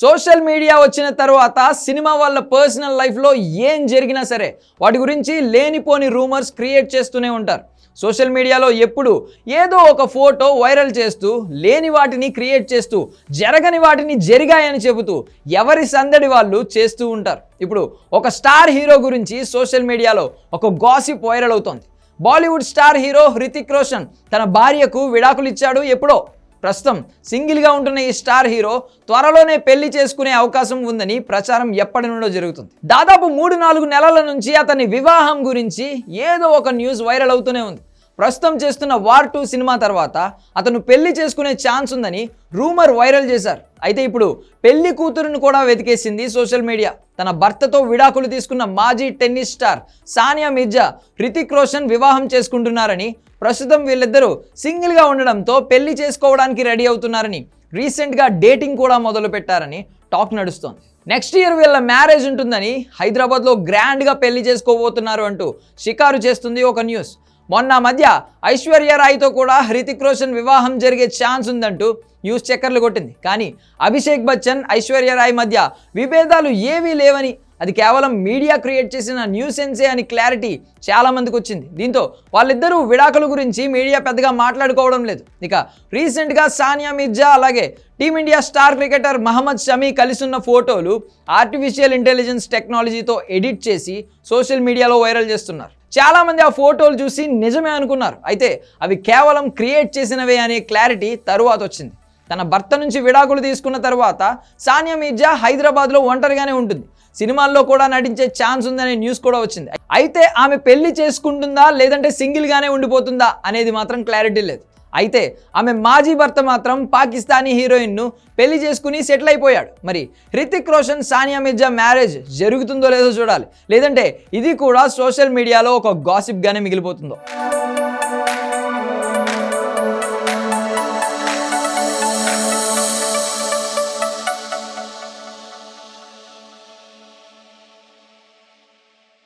Social media వచ్చిన తర్వాత cinema వాళ్ళ పర్సనల్ లైఫ్లో ఏం జరిగినా సరే వాటి గురించి లేనిపోని రూమర్స్ క్రియేట్ చేస్తూనే ఉంటారు. సోషల్ మీడియాలో ఎప్పుడు ఏదో ఒక ఫోటో వైరల్ చేస్తూ లేని వాటిని క్రియేట్ చేస్తూ జరగని వాటిని జరిగాయని చెబుతూ ఎవరి సందడి వాళ్ళు చేస్తూ ఉంటారు. ఇప్పుడు ఒక స్టార్ హీరో గురించి సోషల్ మీడియాలో ఒక గాసిప్ వైరల్ అవుతోంది. బాలీవుడ్ స్టార్ హీరో హృతిక్ రోషన్ తన భార్యకు విడాకులు ఇచ్చాడు ఎప్పుడో. ప్రస్తుతం సింగిల్గా ఉంటున్న ఈ స్టార్ హీరో త్వరలోనే పెళ్లి చేసుకునే అవకాశం ఉందని ప్రచారం ఎప్పటి నుండో జరుగుతుంది. దాదాపు 3-4 నెలల నుంచి అతని వివాహం గురించి ఏదో ఒక న్యూస్ వైరల్ అవుతూనే ఉంది. ప్రస్తుతం చేస్తున్న వార్ 2 సినిమా తర్వాత అతను పెళ్లి చేసుకునే ఛాన్స్ ఉందని రూమర్ వైరల్ చేశారు. అయితే ఇప్పుడు పెళ్లి కూతురును కూడా వెతికేసింది సోషల్ మీడియా. తన భర్తతో విడాకులు తీసుకున్న మాజీ టెన్నిస్ స్టార్ సానియా మిర్జా హృతిక్ రోషన్ వివాహం చేసుకుంటున్నారని, ప్రస్తుతం వీళ్ళిద్దరూ సింగిల్గా ఉండడంతో పెళ్లి చేసుకోవడానికి రెడీ అవుతున్నారని, రీసెంట్గా డేటింగ్ కూడా మొదలు పెట్టారని టాక్ నడుస్తోంది. నెక్స్ట్ ఇయర్ వీళ్ళ మ్యారేజ్ ఉంటుందని, హైదరాబాద్లో గ్రాండ్గా పెళ్లి చేసుకోబోతున్నారు అంటూ షికారు చేస్తుంది ఒక న్యూస్. మొన్న మధ్య ఐశ్వర్య రాయ్తో కూడా హృతిక్ రోషన్ వివాహం జరిగే ఛాన్స్ ఉందంటూ న్యూస్ చక్కర్లు కొట్టింది. కానీ అభిషేక్ బచ్చన్, ఐశ్వర్య రాయ్ మధ్య విభేదాలు ఏవీ లేవని, అది కేవలం మీడియా క్రియేట్ చేసిన న్యూసెన్సే అని క్లారిటీ చాలా మందికి వచ్చింది. దీంతో వాళ్ళిద్దరూ విడాకుల గురించి మీడియా పెద్దగా మాట్లాడుకోవడం లేదు. ఇక రీసెంట్గా సానియా మిర్జా అలాగే team India star cricketer Mohammed Shami కలిసి ఉన్న ఫోటోలు ఆర్టిఫిషియల్ ఇంటెలిజెన్స్ టెక్నాలజీతో ఎడిట్ చేసి సోషల్ మీడియాలో వైరల్ చేస్తున్నారు. చాలామంది ఆ ఫోటోలు చూసి నిజమే అనుకున్నారు. అయితే అవి కేవలం క్రియేట్ చేసినవే అనే క్లారిటీ తరువాత వచ్చింది. తన భర్త నుంచి విడాకులు తీసుకున్న తర్వాత సానియా మిర్జా హైదరాబాద్లో ఒంటరిగానే ఉంటుంది. సినిమాల్లో కూడా నటించే ఛాన్స్ ఉందనే న్యూస్ కూడా వచ్చింది. అయితే ఆమె పెళ్లి చేసుకుంటుందా లేదంటే సింగిల్గానే ఉండిపోతుందా అనేది మాత్రం క్లారిటీ లేదు. అయితే ఆమె మాజీ భర్త మాత్రం పాకిస్తానీ హీరోయిన్ను పెళ్లి చేసుకుని సెటిల్ అయిపోయాడు. మరి హృతిక్ రోషన్ సానియా మిర్జా మ్యారేజ్ జరుగుతుందో లేదో చూడాలి. లేదంటే ఇది కూడా సోషల్ మీడియాలో ఒక గాసిప్గానే మిగిలిపోతుందో.